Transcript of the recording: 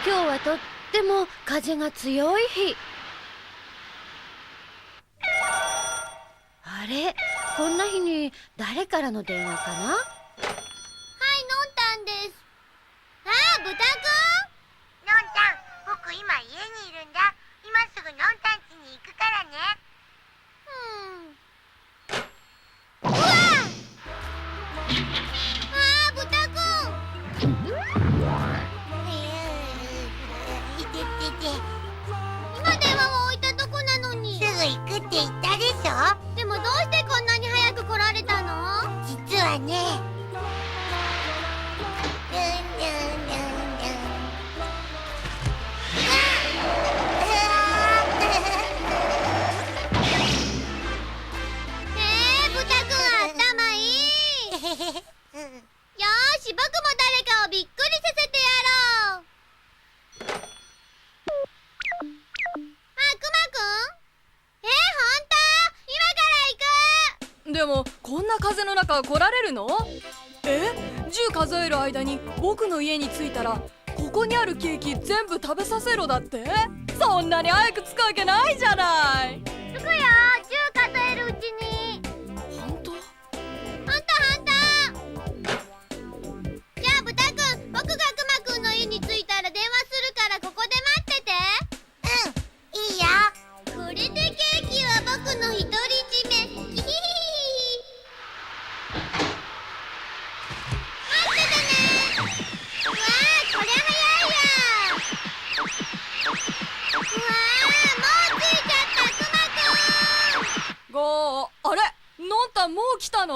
今日はとっても風が強い日。あれ、こんな日に誰からの電話かな？はい、ノンタンです。ああ、豚くん？ノンタン、僕今家にいるんだ。今すぐノンタン家に行くからね。うわあ！豚くん。いててて。今電話を置いたとこなのに。すぐ行くって言ったでしょ。でもどうしてこんなに早く来られたの？実はね。豚くん頭いい。よーし、僕も誰かをびっくりさせてやろう。くまくん？本当？今から行く。でもこんな風の中来られるの？10数える間に僕の家に着いたらここにあるケーキ全部食べさせろだって？そんなに早く着くわけないじゃない。着くよ、10数えるうちに。本当？じゃあ豚くん、僕がくまくんの家に着いたら電話するからここで待ってて。いいよ。これでケーキは僕の独り占め。待っててね。うわー、こりゃ早いや。うわー、もう着いちゃった、くまくん。あれ、のんたんもう来たの？